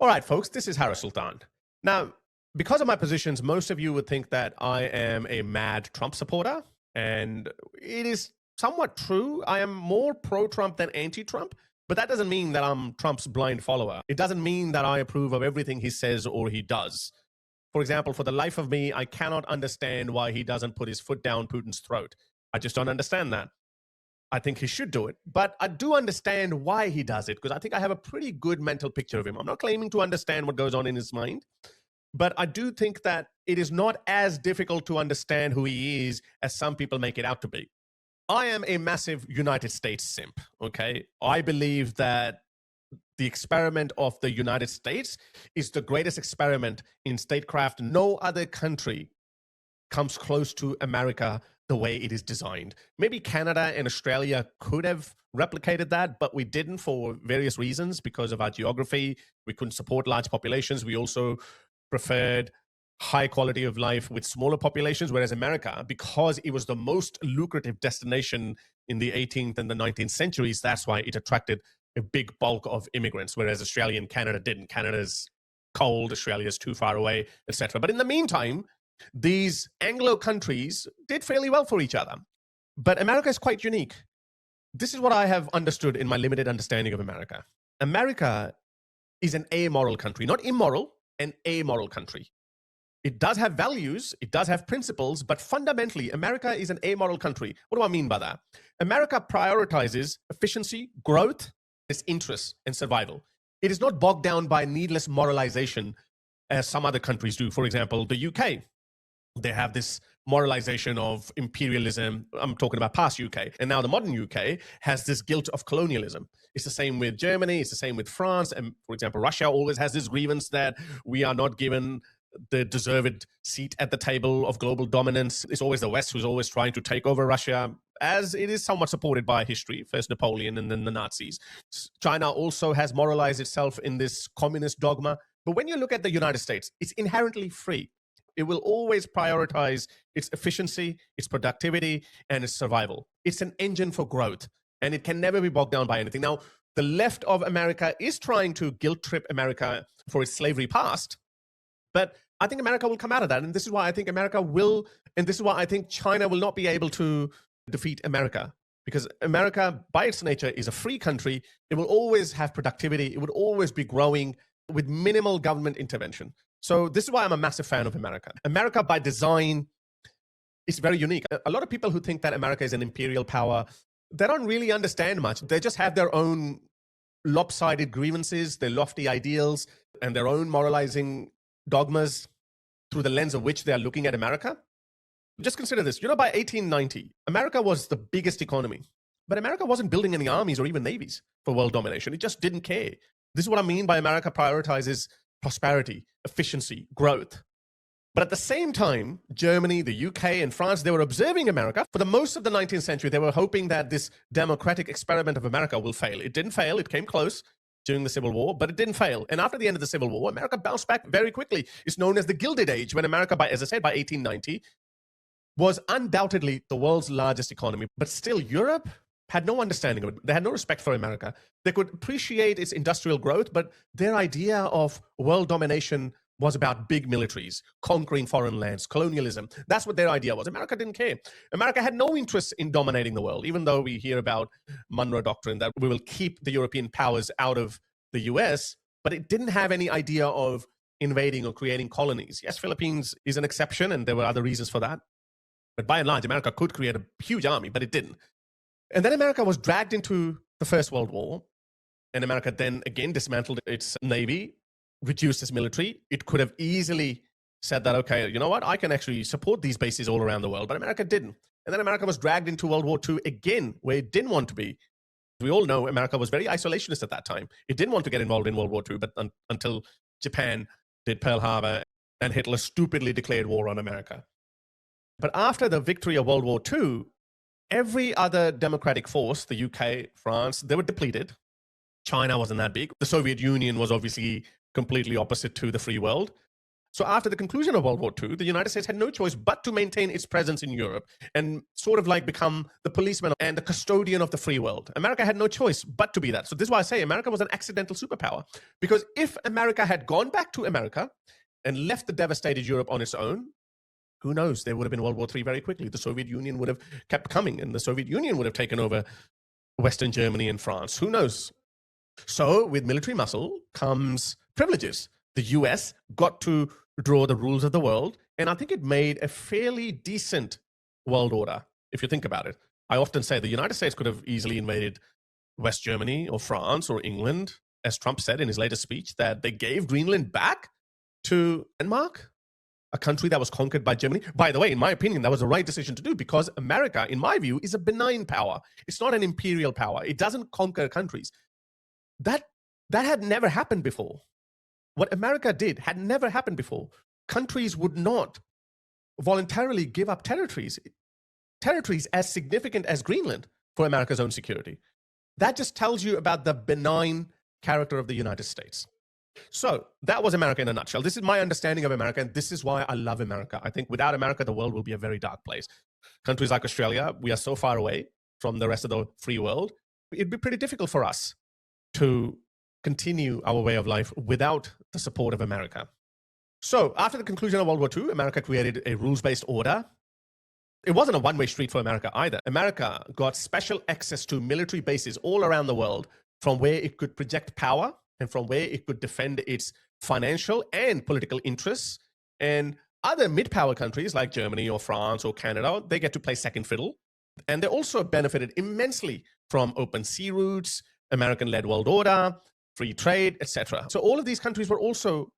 All right, folks, this is Harris Sultan. Now, because of my positions, most of you would think that I am a mad Trump supporter, and it is somewhat true. I am more pro-Trump than anti-Trump, but that doesn't mean that I'm Trump's blind follower. It doesn't mean that I approve of everything he says or he does. For example, for the life of me, I cannot understand why he doesn't put his foot down Putin's throat. I just don't understand that. I think he should do it, but I do understand why he does it because I think I have a pretty good mental picture of him. I'm not claiming to understand what goes on in his mind, but I do think that it is not as difficult to understand who he is as some people make it out to be. I am a massive United States simp, okay? I believe that the experiment of the United States is the greatest experiment in statecraft. No other country comes close to America the way it is designed. Maybe Canada and Australia could have replicated that, but we didn't for various reasons. Because of our geography, we couldn't support large populations. We also preferred high quality of life with smaller populations, whereas America, because it was the most lucrative destination in the 18th and the 19th centuries, that's why it attracted a big bulk of immigrants, whereas Australia and Canada didn't. Canada's cold, Australia's too far away, etc. But in the meantime, these Anglo countries did fairly well for each other. But America is quite unique. This is what I have understood in my limited understanding of America. America is an amoral country, not immoral, an amoral country. It does have values, it does have principles, but fundamentally, America is an amoral country. What do I mean by that? America prioritizes efficiency, growth, its interests, and survival. It is not bogged down by needless moralization as some other countries do. For example, the UK. They have this moralization of imperialism. I'm talking about past UK. And now the modern UK has this guilt of colonialism. It's the same with Germany. It's the same with France. And for example, Russia always has this grievance that we are not given the deserved seat at the table of global dominance. It's always the West who's always trying to take over Russia, as it is somewhat supported by history, first Napoleon and then the Nazis. China also has moralized itself in this communist dogma. But when you look at the United States, it's inherently free. It will always prioritize its efficiency, its productivity, and its survival. It's an engine for growth, and it can never be bogged down by anything. Now, the left of America is trying to guilt trip America for its slavery past, but I think America will come out of that. And this is why I think America will, and this is why I think China will not be able to defeat America. Because America, by its nature, is a free country. It will always have productivity. It would always be growing with minimal government intervention. So this is why I'm a massive fan of America. America, by design, is very unique. A lot of people who think that America is an imperial power, they don't really understand much. They just have their own lopsided grievances, their lofty ideals, and their own moralizing dogmas through the lens of which they are looking at America. Just consider this. By 1890, America was the biggest economy. But America wasn't building any armies or even navies for world domination. It just didn't care. This is what I mean by America prioritizes prosperity, efficiency, growth. But at the same time, Germany, the UK, and France, they were observing America. For the most of the 19th century, they were hoping that this democratic experiment of America will fail. It didn't fail. It came close during the Civil War, but it didn't fail. And after the end of the Civil War, America bounced back very quickly. It's known as the Gilded Age, when America, as I said, by 1890, was undoubtedly the world's largest economy. But still, Europe had no understanding of it. They had no respect for America. They could appreciate its industrial growth, but their idea of world domination was about big militaries, conquering foreign lands, colonialism. That's what their idea was. America didn't care. America had no interest in dominating the world, even though we hear about Monroe Doctrine, that we will keep the European powers out of the US, but it didn't have any idea of invading or creating colonies. Yes, Philippines is an exception, and there were other reasons for that. But by and large, America could create a huge army, but it didn't. And then America was dragged into the First World War, and America then again dismantled its navy, reduced its military. It could have easily said that, okay, you know what, I can actually support these bases all around the world, but America didn't. And then America was dragged into World War II again, where it didn't want to be. We all know America was very isolationist at that time. It didn't want to get involved in World War II, but until Japan did Pearl Harbor and Hitler stupidly declared war on America. But after the victory of World War II, every other democratic force, the UK, France, they were depleted. China wasn't that big. The Soviet Union was obviously completely opposite to the free world. So after the conclusion of World War II, the United States had no choice but to maintain its presence in Europe and sort of like become the policeman and the custodian of the free world. America had no choice but to be that. So this is why I say America was an accidental superpower. Because if America had gone back to America and left the devastated Europe on its own, who knows? There would have been World War III very quickly. The Soviet Union would have kept coming, and the Soviet Union would have taken over Western Germany and France. Who knows? So with military muscle comes privileges. The US got to draw the rules of the world, and I think it made a fairly decent world order, if you think about it. I often say the United States could have easily invaded West Germany or France or England, as Trump said in his latest speech, that they gave Greenland back to Denmark, a country that was conquered by Germany. By the way, in my opinion, that was the right decision to do because America, in my view, is a benign power. It's not an imperial power. It doesn't conquer countries. That had never happened before. What America did had never happened before. Countries would not voluntarily give up territories as significant as Greenland for America's own security. That just tells you about the benign character of the United States. So that was America in a nutshell. This is my understanding of America, and this is why I love America. I think without America, the world will be a very dark place. Countries like Australia, we are so far away from the rest of the free world. It'd be pretty difficult for us to continue our way of life without the support of America. So after the conclusion of World War II, America created a rules-based order. It wasn't a one-way street for America either. America got special access to military bases all around the world from where it could project power and from where it could defend its financial and political interests. And other mid-power countries like Germany or France or Canada, they get to play second fiddle. And they also benefited immensely from open sea routes, American-led world order, free trade, etc. So all of these countries were also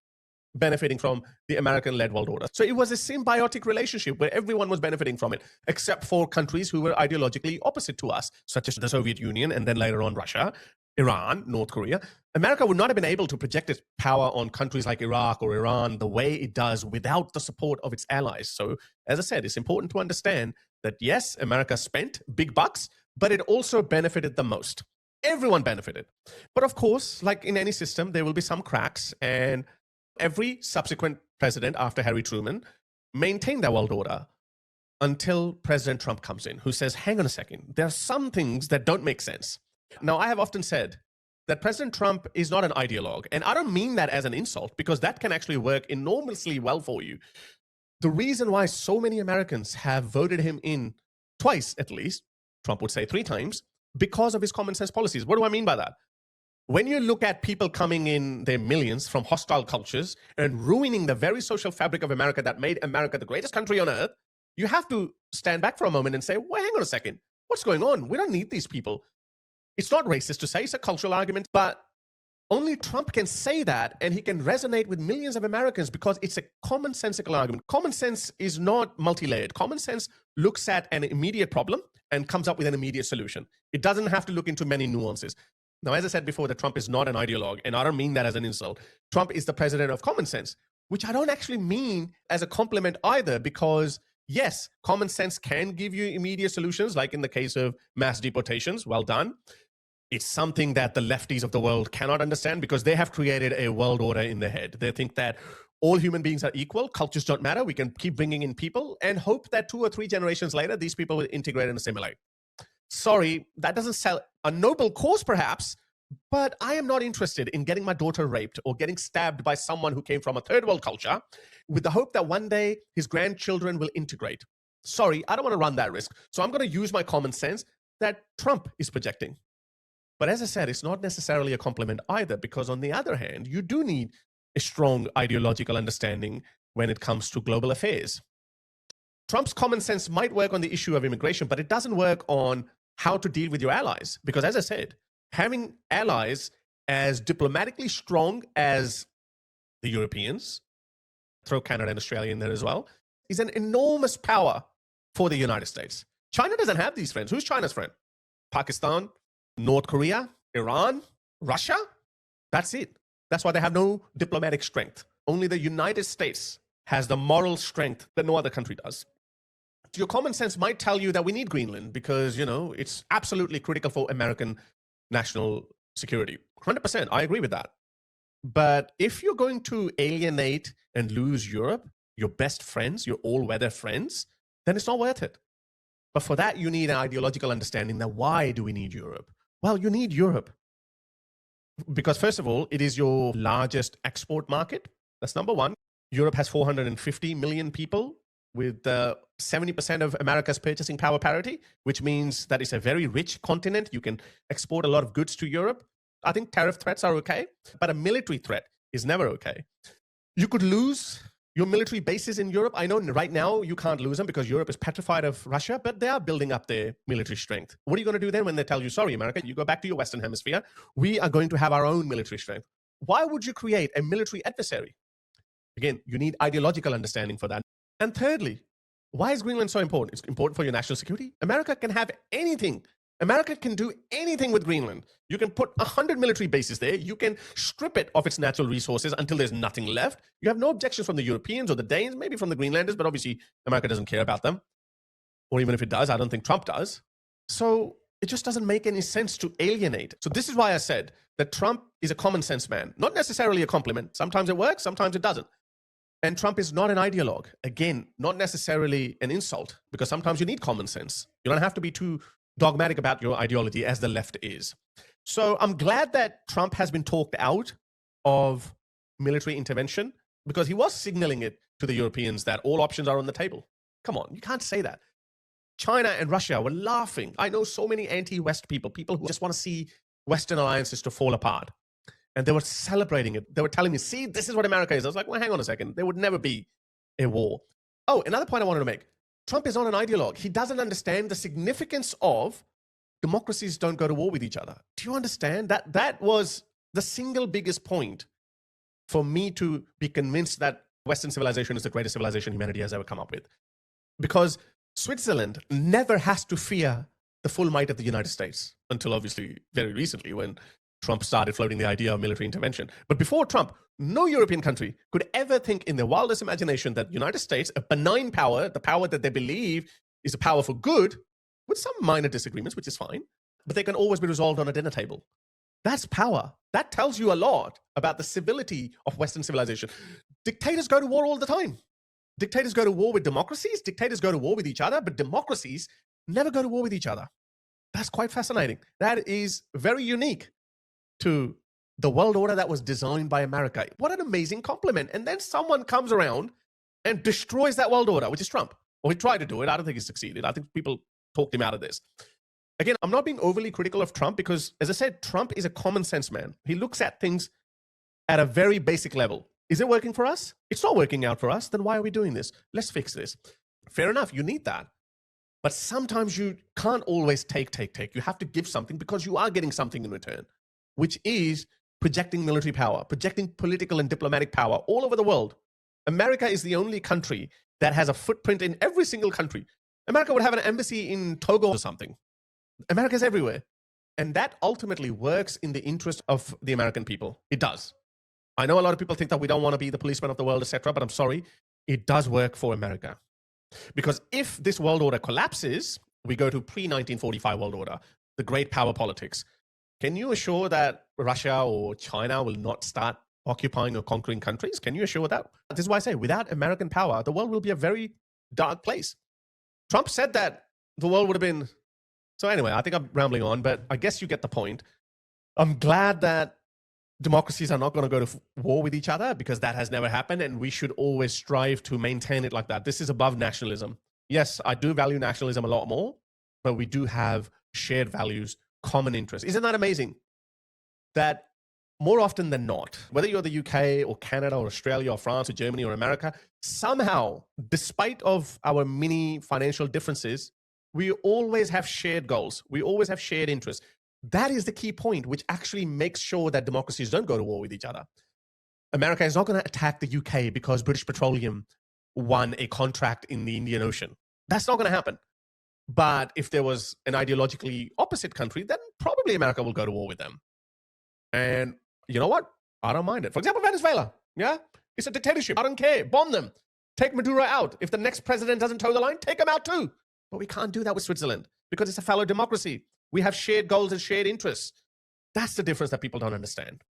benefiting from the American-led world order. So it was a symbiotic relationship where everyone was benefiting from it, except for countries who were ideologically opposite to us, such as the Soviet Union and then later on Russia, Iran, North Korea. America would not have been able to project its power on countries like Iraq or Iran the way it does without the support of its allies. So as I said, it's important to understand that yes, America spent big bucks, but it also benefited the most. Everyone benefited. But of course, like in any system, there will be some cracks, and every subsequent president after Harry Truman maintained that world order until President Trump comes in, who says, hang on a second, there are some things that don't make sense. Now, I have often said that President Trump is not an ideologue, and I don't mean that as an insult, because that can actually work enormously well for you. The reason why so many Americans have voted him in twice, at least, Trump would say 3 times, because of his common sense policies. What do I mean by that? When you look at people coming in their millions from hostile cultures and ruining the very social fabric of America that made America the greatest country on earth, you have to stand back for a moment and say, well, hang on a second. What's going on? We don't need these people. It's not racist to say, it's a cultural argument, but only Trump can say that, and he can resonate with millions of Americans because it's a commonsensical argument. Common sense is not multi-layered. Common sense looks at an immediate problem and comes up with an immediate solution. It doesn't have to look into many nuances. Now, as I said before, that Trump is not an ideologue, and I don't mean that as an insult. Trump is the president of common sense, which I don't actually mean as a compliment either, because yes, common sense can give you immediate solutions, like in the case of mass deportations. Well done. It's something that the lefties of the world cannot understand because they have created a world order in their head. They think that all human beings are equal, cultures don't matter, we can keep bringing in people and hope that 2 or 3 generations later, these people will integrate and assimilate. Sorry, that doesn't sell a noble cause perhaps, but I am not interested in getting my daughter raped or getting stabbed by someone who came from a third world culture with the hope that one day his grandchildren will integrate. Sorry, I don't want to run that risk. So I'm going to use my common sense that Trump is projecting. But as I said, it's not necessarily a compliment either, because on the other hand, you do need a strong ideological understanding when it comes to global affairs. Trump's common sense might work on the issue of immigration, but it doesn't work on how to deal with your allies. Because as I said, having allies as diplomatically strong as the Europeans, throw Canada and Australia in there as well, is an enormous power for the United States. China doesn't have these friends. Who's China's friend? Pakistan, North Korea, Iran, Russia? That's it. That's why they have no diplomatic strength. Only the United States has the moral strength that no other country does. Your common sense might tell you that we need Greenland because, it's absolutely critical for American national security. 100%, I agree with that. But if you're going to alienate and lose Europe, your best friends, your all-weather friends, then it's not worth it. But for that, you need an ideological understanding that why do we need Europe? Well, you need Europe because, first of all, it is your largest export market. That's number one. Europe has 450 million people with 70% of America's purchasing power parity, which means that it's a very rich continent. You can export a lot of goods to Europe. I think tariff threats are okay, but a military threat is never okay. You could lose your military bases in Europe. I know right now you can't lose them because Europe is petrified of Russia, but they are building up their military strength. What are you going to do then when they tell you, sorry, America, you go back to your Western hemisphere. We are going to have our own military strength. Why would you create a military adversary? Again, you need ideological understanding for that. And thirdly, why is Greenland so important? It's important for your national security. America can have anything. America can do anything with Greenland. You can put 100 military bases there. You can strip it of its natural resources until there's nothing left. You have no objections from the Europeans or the Danes, maybe from the Greenlanders, but obviously America doesn't care about them. Or even if it does, I don't think Trump does. So it just doesn't make any sense to alienate. So this is why I said that Trump is a common sense man, not necessarily a compliment. Sometimes it works, sometimes it doesn't. And Trump is not an ideologue. Again, not necessarily an insult, because sometimes you need common sense. You don't have to be too dogmatic about your ideology as the left is. So I'm glad that Trump has been talked out of military intervention because he was signaling it to the Europeans that all options are on the table. Come on, you can't say that. China and Russia were laughing. I know so many anti-West people, people who just want to see Western alliances to fall apart. And they were celebrating it. They were telling me, see, this is what America is. I was like, well, hang on a second. There would never be a war. Oh, another point I wanted to make. Trump is not an ideologue. He doesn't understand the significance of democracies don't go to war with each other. Do you understand? That was the single biggest point for me to be convinced that Western civilization is the greatest civilization humanity has ever come up with. Because Switzerland never has to fear the full might of the United States until obviously very recently when Trump started floating the idea of military intervention. But before Trump, no European country could ever think in their wildest imagination that the United States, a benign power, the power that they believe is a power for good, with some minor disagreements, which is fine, but they can always be resolved on a dinner table. That's power. That tells you a lot about the civility of Western civilization. Dictators go to war all the time. Dictators go to war with democracies. Dictators go to war with each other, but democracies never go to war with each other. That's quite fascinating. That is very unique to the world order that was designed by America. What an amazing compliment. And then someone comes around and destroys that world order, which is Trump. Or he tried to do it. I don't think he succeeded. I think people talked him out of this. Again, I'm not being overly critical of Trump because, as I said, Trump is a common sense man. He looks at things at a very basic level. Is it working for us? It's not working out for us. Then why are we doing this? Let's fix this. Fair enough. You need that. But sometimes you can't always take. You have to give something because you are getting something in return, which is projecting military power, projecting political and diplomatic power all over the world. America is the only country that has a footprint in every single country. America would have an embassy in Togo or something. America's everywhere. And that ultimately works in the interest of the American people. It does. I know a lot of people think that we don't want to be the policeman of the world, etc., but I'm sorry, it does work for America. Because if this world order collapses, we go to pre-1945 world order, the great power politics. Can you assure that Russia or China will not start occupying or conquering countries? Can you assure that? This is why I say, without American power, the world will be a very dark place. Trump said that the world would have been... So anyway, I think I'm rambling on, but I guess you get the point. I'm glad that democracies are not going to go to war with each other because that has never happened, and we should always strive to maintain it like that. This is above nationalism. Yes, I do value nationalism a lot more, but we do have shared values, common interests. Isn't that amazing? That more often than not, whether you're the UK or Canada or Australia or France or Germany or America, somehow, despite of our mini financial differences, we always have shared goals. We always have shared interests. That is the key point, which actually makes sure that democracies don't go to war with each other. America is not going to attack the UK because British Petroleum won a contract in the Indian Ocean. That's not going to happen. But if there was an ideologically opposite country, then probably America will go to war with them. And you know what? I don't mind it. For example, Venezuela. Yeah? It's a dictatorship. I don't care. Bomb them. Take Maduro out. If the next president doesn't toe the line, take him out too. But we can't do that with Switzerland because it's a fellow democracy. We have shared goals and shared interests. That's the difference that people don't understand.